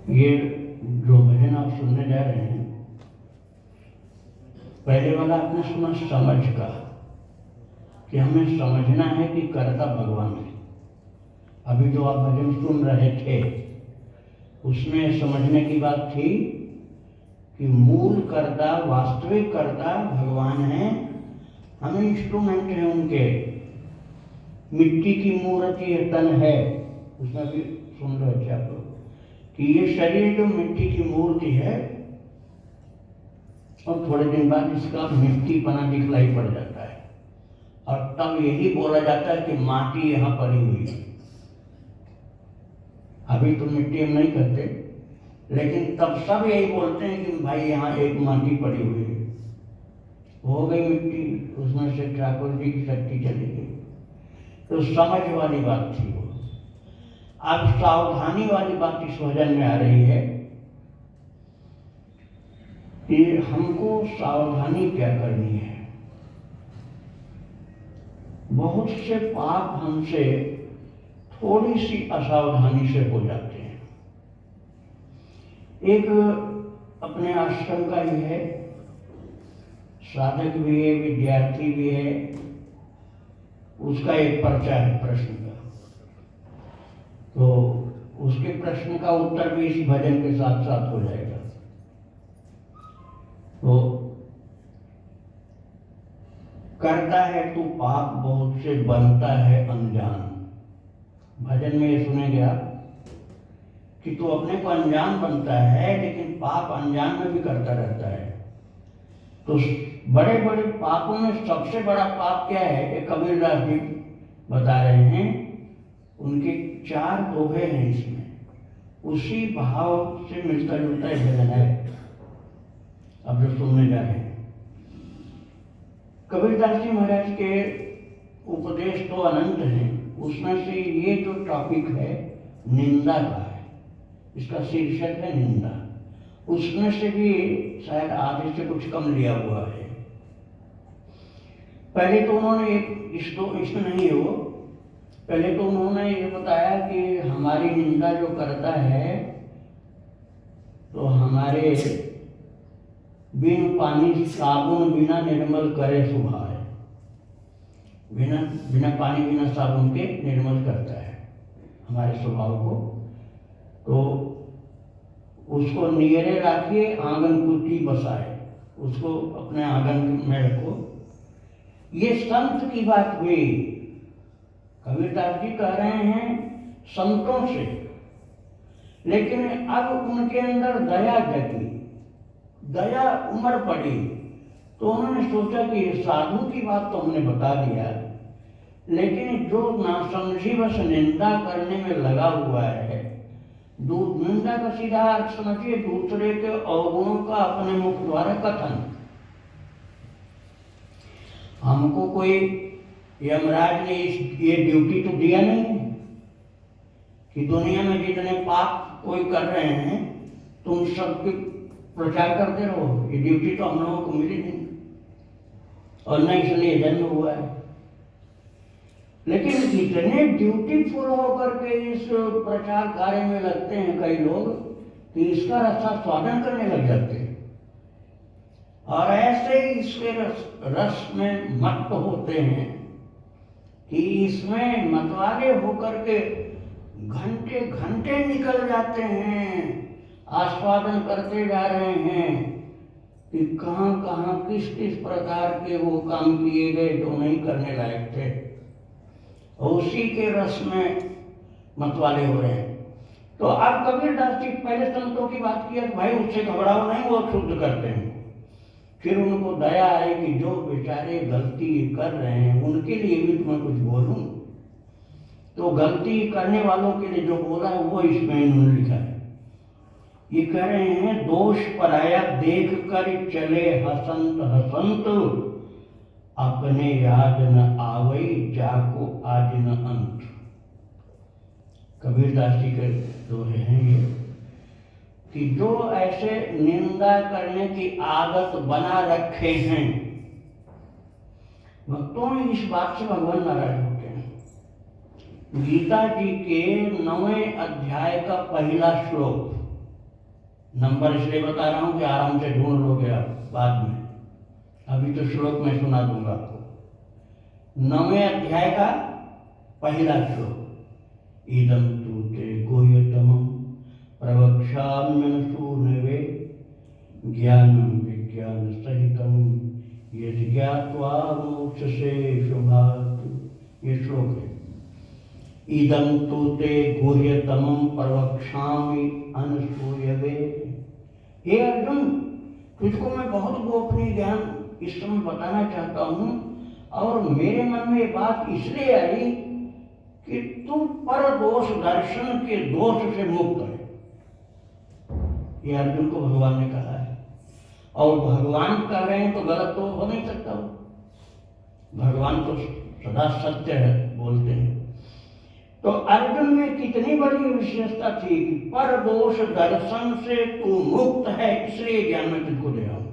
ये जो भजन आप सुनने जा रहे हैं, पहले वाला आपने सुना समझ का, कि हमें समझना है कि कर्ता भगवान है। अभी जो आप भजन सुन रहे थे उसमें समझने की बात थी कि मूल कर्ता, वास्तविक कर्ता भगवान है, हम इंस्ट्रूमेंट हैं उनके। मिट्टी की मूर्ति तन है, उसमें भी सुन रहे थे आप लोग कि ये शरीर जो मिट्टी की मूर्ति है और थोड़े दिन बाद इसका मिट्टी पना दिखलाई पड़ जाता है और तब यही बोला जाता है कि माटी यहाँ पड़ी हुई है। अभी तो मिट्टी हम नहीं करते, लेकिन तब सब यही बोलते हैं कि भाई यहाँ एक माटी पड़ी हुई है, हो गई मिट्टी, उसमें से ठाकुर जी की शक्ति चली गई। तो समझ वाली बात थी वो। अब सावधानी वाली बात इस भजन में आ रही है कि हमको सावधानी क्या करनी है। बहुत से पाप हमसे थोड़ी सी असावधानी से हो जाते हैं। एक अपने आश्रम का ही है, साधक भी है, विद्यार्थी भी है, उसका एक पर्चा है प्रश्न का, तो उसके प्रश्न का उत्तर भी इस भजन के साथ साथ हो जाएगा। तो करता है तू पाप बहुत से बनता है अनजान। भजन में ये सुनेंगे आप कि तू अपने को अनजान बनता है, लेकिन पाप अनजान में भी करता रहता है। तो बड़े बड़े पापों में सबसे बड़ा पाप क्या है, ये कबीरदास जी बता रहे हैं। उनके 4 दोहे हैं इसमें, उसी भाव से मिलता जुलता भजन है अब जो सुनने जा रहे हैं। कबीरदास जी महाराज के उपदेश तो अनंत हैं, उसमें से ये जो टॉपिक है निंदा का है, इसका शीर्षक है निंदा। उसमें से भी शायद आधे से कुछ कम लिया हुआ है। पहले तो उन्होंने इसमें नहीं है वो, पहले तो उन्होंने ये बताया कि हमारी निंदा जो करता है तो हमारे बिन पानी साबुन बिना निर्मल करे सुभाए। बिना पानी बिना साबुन के निर्मल करता है हमारे स्वभाव को। तो उसको नियरे रखिए, आंगन कुटी बसाए, उसको अपने आंगन में रखो। ये संत की बात हुई। कबीरदास जी कह रहे हैं संतों से, लेकिन अब उनके अंदर दया जगी, दया उमड़ पड़ी, तो उन्होंने सोचा कि साधु की बात तो हमने बता दिया, लेकिन जो नासमझी बस निंदा करने में लगा हुआ है, निंदा का सीधा अर्थ समझिए दूसरे के अवगुणों का अपने मुख द्वारा कथन। हमको कोई यमराज ने ये ड्यूटी तो दिया नहीं है कि दुनिया में जितने पाप कोई कर रहे हैं तुम सबके प्रचार करते रहो। ये ड्यूटी तो हम लोगों को मिली नहीं और न इसलिए जन्म हुआ है। लेकिन इतने ड्यूटीफुल होकर के इस प्रचार कार्य में लगते हैं कई लोग कि इसका रसास्वादन करने लग जाते हैं और ऐसे इसके रस में मत्त होते हैं कि इसमें मतवाले होकर के घंटे घंटे निकल जाते हैं, आस्वादन करते जा रहे हैं कि कहाँ कहाँ किस किस प्रकार के वो काम किए गए जो नहीं करने लायक थे, उसी के रस में मतवाले हो रहे हैं। तो अब कबीरदास जी पहले संतों की बात किया कि भाई उससे घबराओ नहीं, वो शुद्ध करते हैं। फिर उनको दया आई कि जो बेचारे गलती कर रहे हैं उनके लिए भी तुम्हें कुछ बोलूं। तो गलती करने वालों के लिए जो बोला है वो इसमें इन्होंने लिखा है। ये कह रहे हैं दोष पराया देख कर चले हसंत हसंत, अपने याद न आवई जाको आज न अंत। कबीरदास जी के दोहे हैं ये कि जो ऐसे निंदा करने की आदत बना रखे हैं, भक्तों में इस बात से भगवान नाराज होते हैं। गीता जी के 9वें अध्याय का पहला श्लोक नंबर इसलिए बता रहा हूं कि आराम से ढूंढ लोगे आप बाद में, अभी तो श्लोक में सुना दूंगा आपको। 9वें अध्याय का पहला श्लोक, इदं तु ते गुह्यतमं प्रवक्ष्याम्यनसूनवे ज्ञानं विज्ञान सहितं यद् ज्ञात्वा मोक्षसे शुभात्। ये श्लोक है। इदं तु ते गुह्यतमं प्रवक्ष्यामि अनसूयवे। हे अर्जुन, तुझको मैं बहुत गोपनीय ज्ञान इस समय बताना चाहता हूं, और मेरे मन में ये बात इसलिए आई कि तू पर दोष दर्शन के दोष से मुक्त है। ये अर्जुन को भगवान ने कहा है, और भगवान कह रहे हैं तो गलत तो हो नहीं सकता। भगवान तो सदा सत्य है बोलते हैं। तो अर्जुन में कितनी बड़ी विशेषता थी कि पर दोष दर्शन से तू मुक्त है, इसलिए ज्ञान में तुझको दे रहा हूं।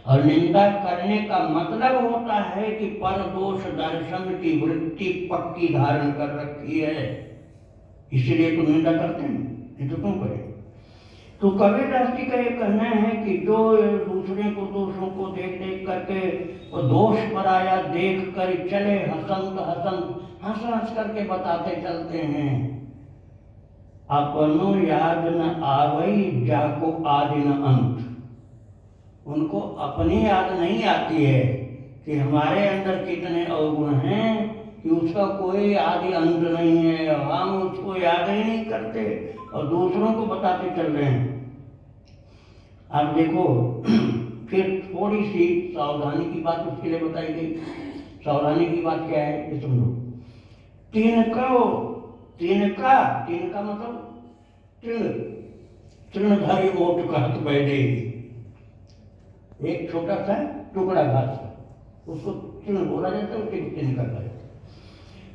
और निंदा करने का मतलब होता है कि पर दोष दर्शन की वृत्ति पक्की धारण कर रखी है, इसलिए तो निंदा करते हैं, नहीं तो क्यों करें। तो कबीरदास जी का ये कहना है कि जो दूसरे को दोषों को देख देख करके वो दोष पर आया देख कर चले हसंत हसंत हंस हंस करके बताते चलते हैं, अपनो याद न आवई जाको आदि न अंत। उनको अपनी याद नहीं आती है कि हमारे अंदर कितने अवगुण हैं कि उसका कोई आदि अंत नहीं है, हम उसको याद ही नहीं करते और दूसरों को बताते चल रहे हैं। अब देखो फिर थोड़ी सी सावधानी की बात उसके लिए बताई गई। सावधानी की बात क्या है ये समझो। तिनका मतलब तृणधारी ओट कहत बैठे, एक छोटा सा टुकड़ा घास का, उसको तृण बोला जाता है, उसे तिनका कहते।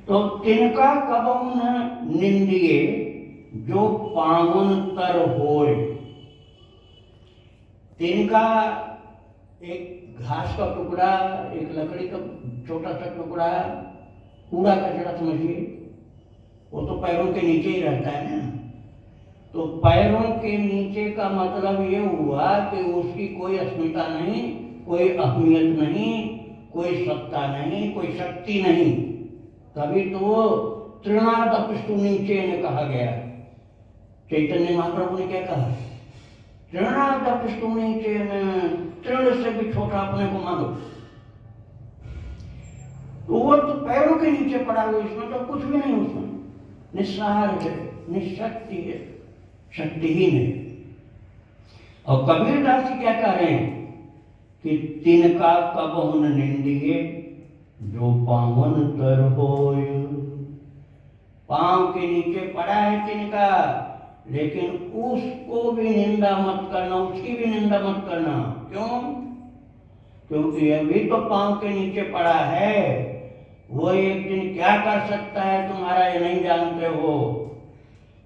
तो तिनका कबहु न निंदिए जो पावन तर होए। तिनका एक घास का टुकड़ा, एक लकड़ी का छोटा सा टुकड़ा, कूड़ा कचरा समझिए, वो तो पैरों के नीचे ही रहता है ना। तो पैरों के नीचे का मतलब ये हुआ कि उसकी कोई अस्मिता नहीं, कोई अहमियत नहीं, कोई सत्ता नहीं, कोई शक्ति नहीं, तभी तो वो तृणादपिष्टु नीचे ने कहा गया। चैतन्य महाप्रभु ने क्या कहा, तृणादपिष्टु नीचे ने, तृण से भी छोटा अपने को मानो। तो वो तो पैरों के नीचे पड़ा हुआ, इसमें तो कुछ भी नहीं, उसमें निस्सहार है, निशक्ति है, शक्तिहीन है। और कबीरदास जी क्या कह रहे हैं कि तिनका कबहु न निंदिए जो पावन तर होय। पांव के नीचे पड़ा है तिनका, लेकिन उसको भी निंदा मत करना, उसकी भी निंदा मत करना। क्यों? क्योंकि अभी तो पांव के नीचे पड़ा है, वो एक दिन क्या कर सकता है तुम्हारा ये नहीं जानते हो।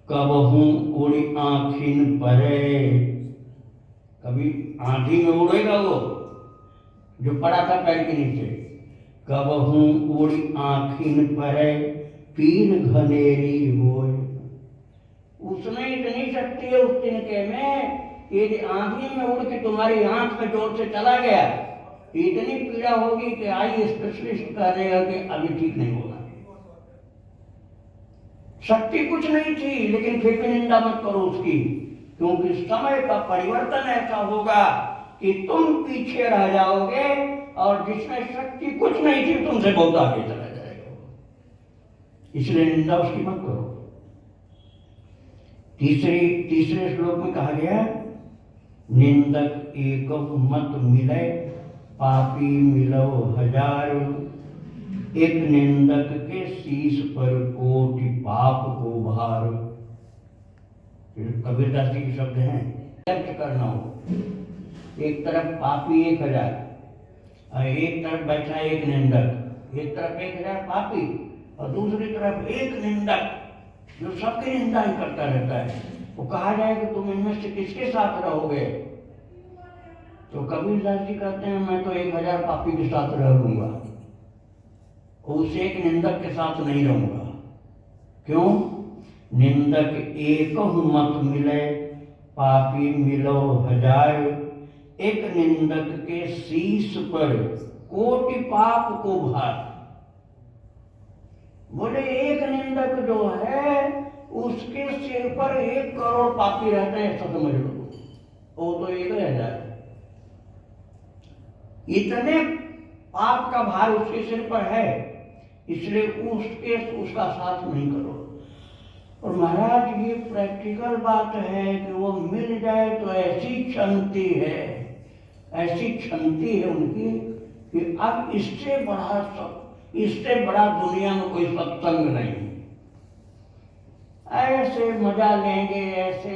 कबहू उड़ी आँखिन परे, कभी आंधी में उड़ेगा वो जो पड़ा था पैर के नीचे। कबहू उड़ी आँखिन परे पीन घनेरी होय। उसमें इतनी शक्ति है उस तिनके में कि यदि आंधी में उड़ के तुम्हारी आंख में जोर से चला गया, इतनी पीड़ा होगी कि आई स्पेशलिस्ट कह देगा कि अभी ठीक नहीं होगा। शक्ति कुछ नहीं थी, लेकिन फिर भी निंदा मत करो उसकी, क्योंकि समय का परिवर्तन ऐसा होगा कि तुम पीछे रह जाओगे और जिसमें शक्ति कुछ नहीं थी तुमसे बहुत आगे चला जाएगा। इसलिए निंदा उसकी मत करो। तीसरे श्लोक में कहा गया, निंदक एक मत मिले पापी मिलो हजार। एक निंदक के शीश पर कोटि पाप को भार। कबीरदास जी के शब्द हैं, लक्ष्य करना हो। एक तरफ पापी 1000 और एक तरफ बैठा एक निंदक। एक तरफ 1000 पापी और दूसरी तरफ एक निंदक जो सबकी निंदा ही करता रहता है। वो कहा जाए कि तुम इनमें से किसके साथ रहोगे, तो कबीरदास जी कहते हैं मैं तो 1000 पापी के साथ रह लूंगा, उस एक निंदक के साथ नहीं रहूंगा। क्यों? निंदक एक मत मिले पापी मिलो हजार, एक निंदक के शीश पर कोटि पाप को भार। बोले एक निंदक जो है उसके सिर पर 1 करोड़ पापी रहते हैं, ऐसा समझ लो। वो तो 1,000, इतने पाप का भार उसके सिर पर है, इसलिए उसका साथ नहीं करो। और महाराज ये प्रैक्टिकल बात है कि वो मिल जाए तो ऐसी क्षमती है, ऐसी क्षमती है उनकी कि अब इससे बड़ा दुनिया में कोई सत्संग नहीं। ऐसे मजा लेंगे, ऐसे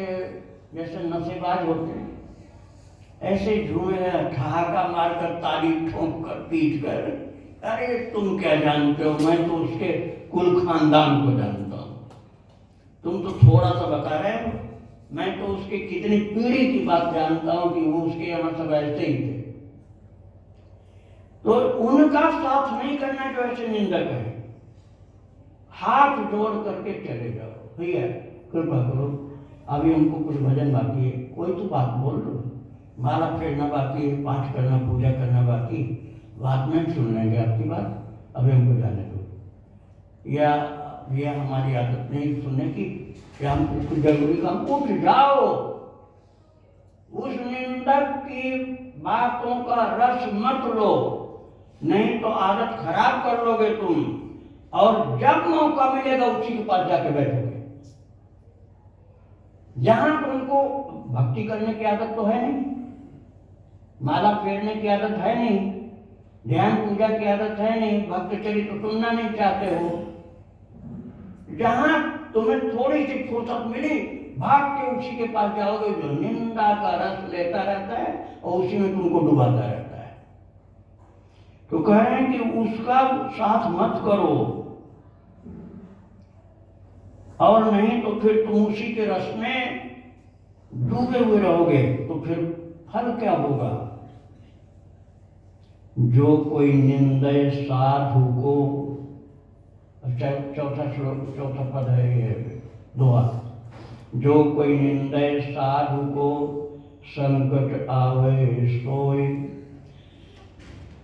जैसे नशेबाज होते हैं, ऐसे झूमे ठहाका मारकर ताली ठोंक कर पीट कर, अरे तुम क्या जानते हो, मैं तो उसके कुल खानदान को जानता हूं, तुम तो थोड़ा सा बता रहे हो, मैं तो उसके कितनी पीढ़ी की बात जानता हूं कि वो उसके यहां सब ऐसे ही थे। तो उनका साथ नहीं करना जो ऐसे निंदक है, हाथ जोड़ करके चले जाओ, भैया कृपा करो, अभी हमको कुछ भजन बाकी है, कोई तो बात बोल लो, माला फेरना बाकी है, पाठ करना, पूजा करना बाकी, बाद में सुन लेंगे आपकी बात, अभी हमको जाने दो। या ये हमारी आदत नहीं सुनने की, या हम कुछ जरूरी काम, उठ जाओ, उस निंदक की बातों का रस मत लो, नहीं तो आदत खराब कर लोगे तुम, और जब मौका मिलेगा उसी के पास जाके बैठोगे। जहां तुमको भक्ति करने की आदत तो है नहीं, माला फेरने की आदत है नहीं, ध्यान पूजा की आदत है नहीं, भक्त चरित्र तो सुनना नहीं चाहते हो, जहां तुम्हें थोड़ी सी फुर्सत मिली भाग के उसी के पास जाओगे जो निंदा का रस लेता रहता है और उसी में तुमको डुबाता रहता है। तो कह रहे हैं कि उसका साथ मत करो, और नहीं तो फिर तुम उसी के रस में डूबे हुए रहोगे, तो फिर फल क्या होगा। जो कोई निंदे साधु को, चौथा पद है ये दोहा, जो कोई निंदे साधु को संकट आवे सोई।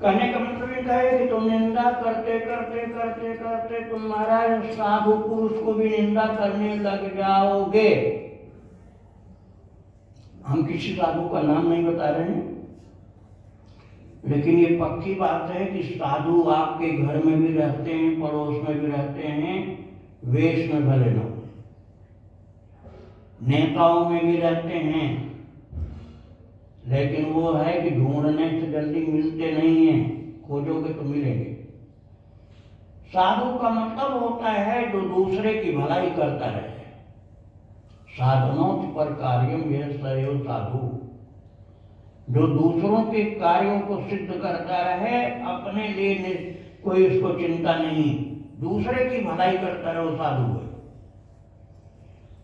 कहने का मतलब ये है कि तुम निंदा करते करते करते करते तुम महाराज साधु पुरुष को भी निंदा करने लग जाओगे। हम किसी साधु का नाम नहीं बता रहे हैं, लेकिन ये पक्की बात है कि साधु आपके घर में भी रहते हैं, पड़ोस में भी रहते हैं, वेश में भले न, नेताओं में भी रहते हैं, लेकिन वो है कि ढूंढने से जल्दी मिलते नहीं हैं, खोजोगे तो मिलेंगे। साधु का मतलब होता है जो दूसरे की भलाई करता रहे, साधनों पर कार्यम यह सहयोग साधु, जो दूसरों के कार्यों को सिद्ध करता रहे, अपने लिए कोई उसको चिंता नहीं, दूसरे की भलाई करता रहे, वो साधु है।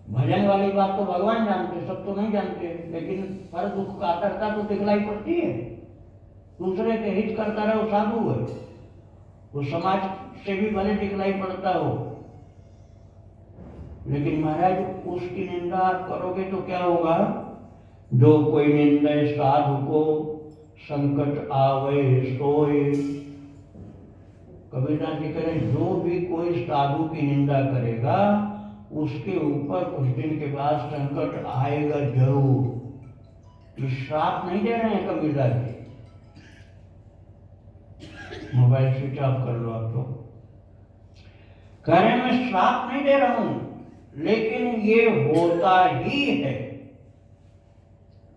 भजन वाली बात तो भगवान जानते, सब तो नहीं जानते, लेकिन हर दुख का करता तो दिखलाई पड़ती है, दूसरे के हित करता रहे, वो साधु है। वो समाज से भी भले दिखलाई पड़ता हो, लेकिन महाराज उसकी निंदा करोगे तो क्या होगा। जो कोई निंदे साधु को संकट आवे सोए। कबीरदास जी कह रहे जो भी कोई साधु की निंदा करेगा उसके ऊपर कुछ दिन के बाद संकट आएगा जरूर। श्राप नहीं दे रहे हैं Kabirdas ji, mobile switch off कर लो आप लोग। कह रहे हैं मैं श्राप नहीं दे रहा हूं, लेकिन ये होता ही है।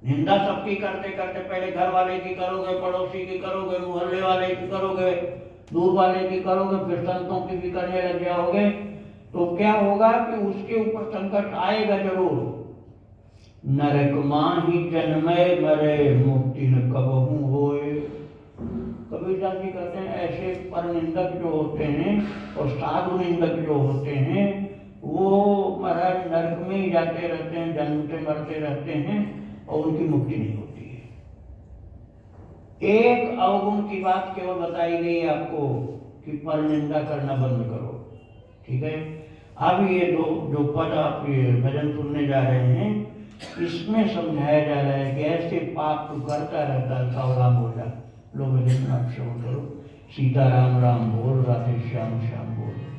निंदा सबकी करते करते पहले घर वाले की करोगे, पड़ोसी की करोगे, मोहल्ले वाले की करोगे, दूर वाले की करोगे, फिर संतों की भी करने लग जाओगे, तो क्या होगा कि उसके ऊपर संकट आएगा जरूर। नरक माही जन्मे मरे मुक्ति न कबहू होए। कबीरदास जी कहते हैं ऐसे पर निंदक जो होते हैं और साधु निंदक जो होते हैं वो महाराज नरक में ही जाते रहते हैं, जन्म से मरते रहते हैं और उनकी मुक्ति नहीं होती है। एक अवगुण की बात केवल बताई गई आपको कि पर निंदा करना बंद करो, ठीक है। अब ये जो पद आप भजन सुनने जा रहे हैं, इसमें समझाया जा रहा है कि ऐसे पाप तो करता रहता है, सावधान हो जा। लोग नाम श्रवण करो। सीताराम राम बोल, राधे श्याम श्याम बोल।